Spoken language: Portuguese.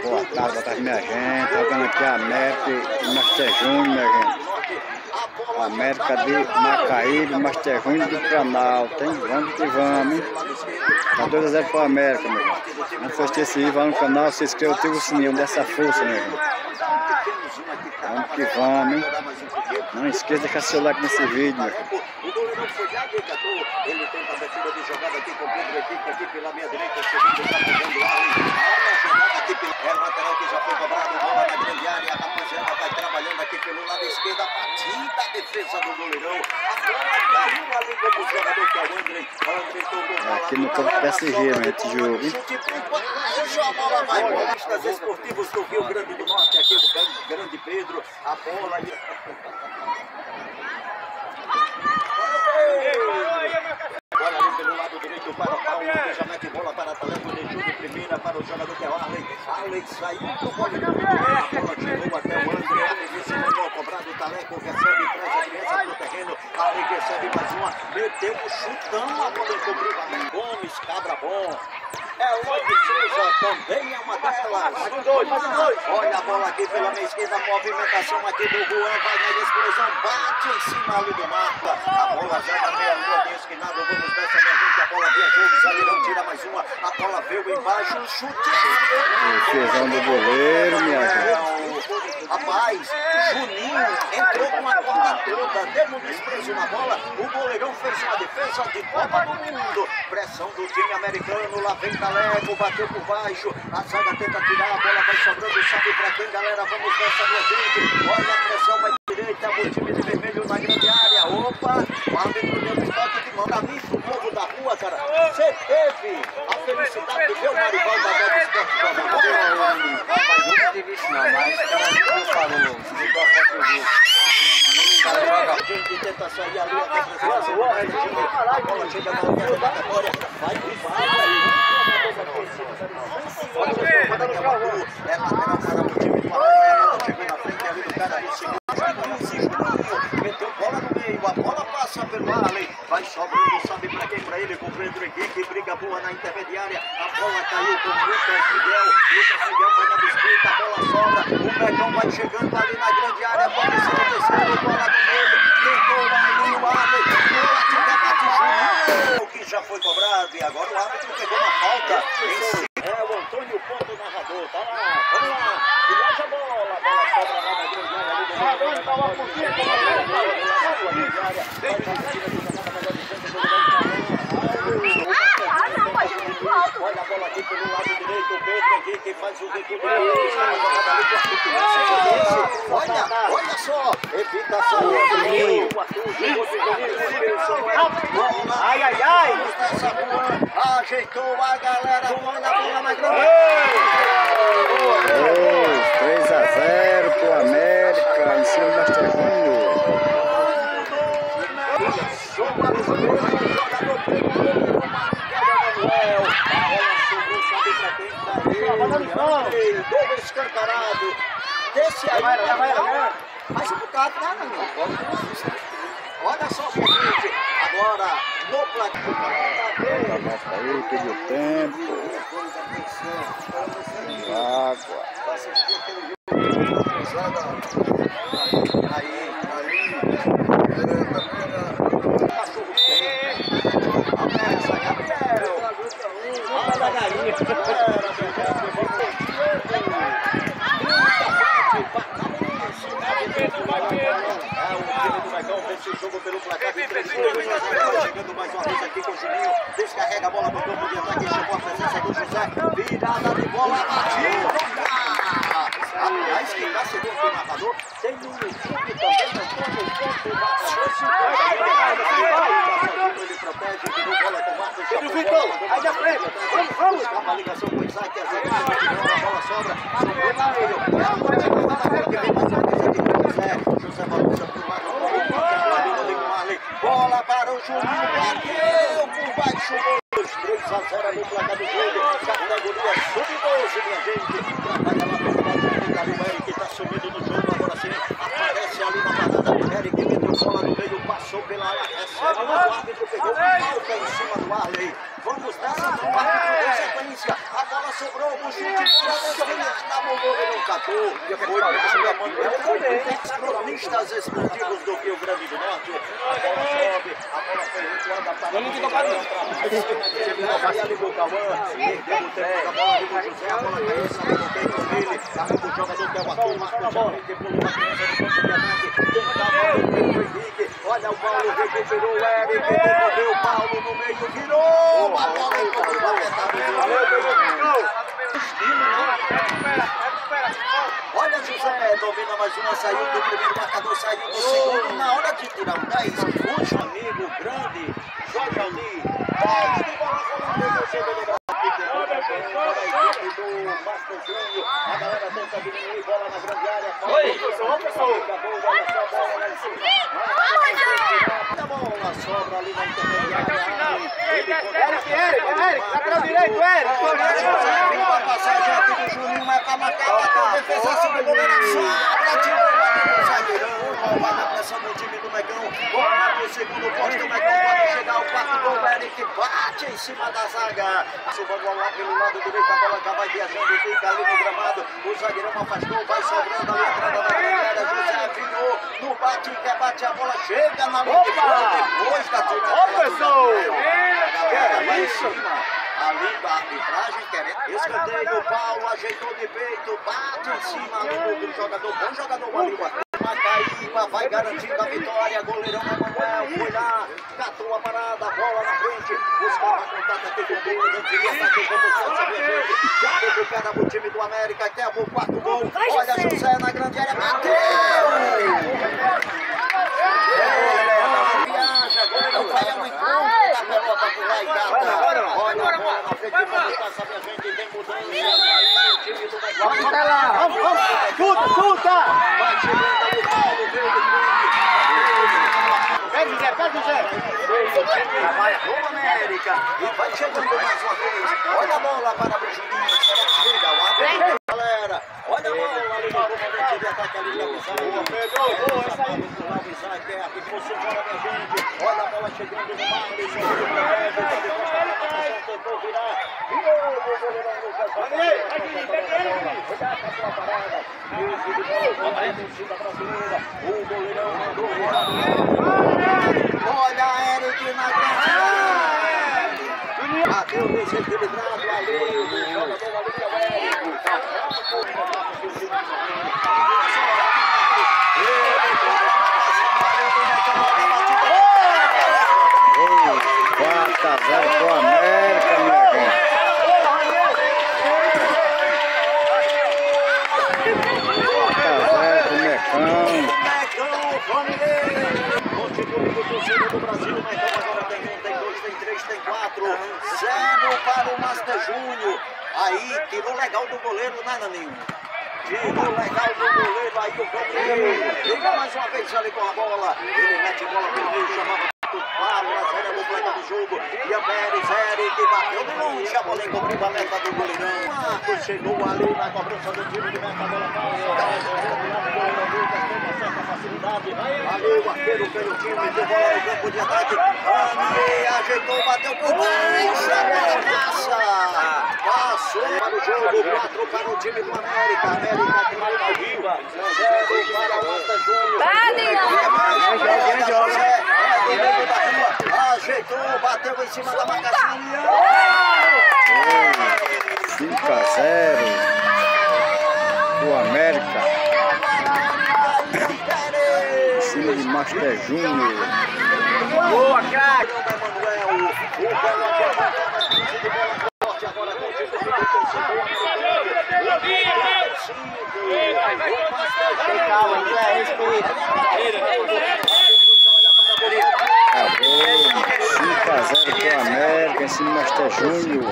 Boa tarde, minha gente. Jogando aqui a América e Master Júnior, minha gente. América de Macaíba, Master Júnior do Canal. Vamos que vamos, hein? Tá 2-0 pro América, meu irmão. Não for assistir, vai no canal, se inscreva, ativa o sininho dessa força, meu irmão. Vamos que vamos, hein? Não esqueça de deixar seu like nesse vídeo, meu irmão. O goleirão foi de agregador. Ele tenta a batida de jogada aqui com o Pedro Henrique aqui pela minha direita, segundo, já pegando lá. Olha a jogada aqui pelo lateral que já foi cobrado, bola na grande área. A rapaziada vai trabalhando aqui pelo lado esquerdo, a batida, a defesa do goleirão. A bola caiu ali como o jogador que é o André. André tomou bola. Aqui no campo do PSG, meu esse jogo, hein? Chute por baixo, a bola vai. Bolistas esportivos do Rio Grande do Norte, aqui do Grande Pedro. A bola ali. Agora ali pelo lado direito para o Paulo, que já mete bola para Talento, deixou de primeira para o jogador que é o Arley. Arley saiu do goleiro, a bola chegou até o André, Arley se mandou cobrado, Taleco recebe, traz a criança para o terreno, Arley recebe mais uma, meteu o chutão, a bola encobriu a Gomes, cabra bom. É o Lobo Souza, também é uma delas. Olha a bola aqui pela minha esquerda, movimentação aqui do Juan, vai na explosão, bate em cima ali do Marta. A bola já na meia-lua, tem esquinado, vamos dessa minha gente, a bola viajou, o zagueirão tira mais uma, a bola veio embaixo, o chute. Defesão do goleiro, minha gente. Rapaz, Juninho entrou com a corda toda, deu um desprezo na bola, o goleirão fez uma defesa de Copa do Mundo. Pressão do time americano, lá vem Talego, bateu por baixo, a zaga tenta tirar, a bola vai sobrando, sabe pra quem, galera, vamos nessa minha gente. Olha a pressão, vai direita, o time de vermelho na grande área, opa, o árbitro deu um toque de mão, pra mim, pro povo da rua, cara, você teve a felicidade de ver o Marival da Bola Esporte jogar. Não, mas ela falou, me deu a foto do jogo. A gente tenta sair ali, a bola chega na linha rotatória, vai pro VAR aí. É lateral para o time do América, chegou na frente ali do cara do segundo. Meteu bola no meio, a bola passa pelo Arley, vai sobrando, sabe pra quem? Pra ele, com o Pedro Henrique, briga boa na intermediária, a bola caiu com o Lucas Miguel vai na disputa, a bola sobra, o Megão vai chegando ali na grande área, pode ser o terceiro, bola no meio, tentou ali o Arley, o que já foi cobrado, e agora o árbitro pegou uma falta, é o Antônio Ponto, narrador, tá lá, vamos lá, viaja a bola sobra lá na grande área, ali do olha a bola aqui pelo lado direito, o Pedro Henrique faz o recuo. Olha só, evita a ai, ajeitou a galera, olha a bola na grande. 3-0 pro América, em cima do Master Júnior. Gol escancarado. Desse aí, mas o bocado nada, não. Olha só, gente. Agora, no placar. Aí, pediu tempo. Água. Aí. Esse jogo pelo placar de 3 gols, chegando mais uma vez aqui com o Juninho, descarrega a bola no campo de ataque, chegou a presença do José, virada de bola, batida! Aliás, quem dá segundo o narrador, tem um YouTube também, Antônio Ponto, ele protege, virou bola com o Marcos, aí na frente, vamos! Uma ligação com o Isaac, a bola sobra, que vem mais uma vez aqui com o José balança pro lado, bola para o Juninho, bateu por baixo, 3-0 no placar do jogo, categoria sub-12, minha gente, trabalha lá pelo lado, o Eric está subindo no jogo, agora sim, aparece ali na parada, Eric meteu bola no meio, passou pela área, recebe o árbitro, pegou, falta em cima do Arley. Vamos nessa, não árbitro, sequência, a bola sobrou, o chute, bola no catou, foi para Manuel, foi cronistas explosivos do Rio Grande do Norte. A bola sobe, a bola foi recuando, a parada ali do Cauã, perdeu o tempo da bola ali do José, a bola caiu, saiu no peito dele, o jogador que é o Arthur, Marcos Henrique, pulou a criança do campo de ataque, tentava o Henrique, olha o Paulo, recuperou o Eric, devolveu o Paulo no meio, virou, a bola encontrou a metade. Olha José, domina mais uma, saiu do primeiro marcador, saiu do segundo, na hora de tirar o 10, o amigo grande, Jorge Aldir, pode de bola rolando, chega no braço, do Marcos Júnior, a galera tenta diminuir, bola na grande área, a bola sobra ali na intermediária, Eric, lateral direito, Eric, a passagem aqui do Juninho, mas para marcar, bateu a defesa, sobre o goleiro, sobra, tirou o zagueirão, vai na pressão do time do Megão, bola pro segundo posto, o Megão pode chegar ao quarto gol, Eric bate em cima da zaga, subindo lá pelo lado direito, a bola já vai viajando, fica ali no gramado, o zagueirão afastou, vai sobrando ali a entrada da galera, José virou, no bate, que bate a bola, chega na linha de bola, depois da tirada, a galera vai em cima. Ali da arbitragem, querendo escanteio, o Paulo ajeitou de peito, bate em cima ali do jogador, bom jogador ali, Macaíba vai garantindo a vitória, goleirão Emanuel foi lá, catou a parada, a bola na frente, buscava contato aqui com o Bruno, não queria fazer como fosse viajante, já recupera o time do América, quer o quarto gol, olha José na grande área, bateu! Viaja, goleirão vai ao encontro da pelota por lá e dá. Olha a bola na frente, vamos passar a gente, tem mudança, o time do Megão. Vamos lá, vamos, chuta! Vai chegando ali o Paulo, veio do Grêmio. Pega José, vai o América, e vai chegando mais uma vez. Olha a bola para o Juninho, chega, o árbitro, galera. Olha a bola ali no comandante de ataque ali da Isaac, que é a que você joga minha gente. Olha a bola chegando no mar, tentou virar, virou o goleirão Lucas. O goleirão mandou olha Eric na grande. Bateu desequilibrado ali, o jogador ali que é o Eric. Pro América, minha gente. Do Brasil, Megão agora tem 1, tem 2, tem 3, tem 4, 0 para o Master Júnior. Aí tirou legal do goleiro, nada nenhum. Tirou legal do goleiro, aí o goleiro liga mais uma vez ali com a bola. Ele mete bola pelo meio, chamava para o Brasileiro no placa do jogo. E a Pérez, Eric bateu de longe, a bola encobriu a meta do goleirão. Marcos chegou ali na cobrança do time de meta, a bola facilidade, ali o arqueiro pelo time, deu bola no campo de ataque, ajeitou, bateu por baixo, a bola passa, passou para o jogo, 4 para o time do América, América que viva, 0 para o Master Júnior, ajeitou, bateu em cima da marcação, 5-0 o América. Em cima de Master Júnior. Boa, craque! Calma, acabou. 5-0 pro América em cima de Master Júnior.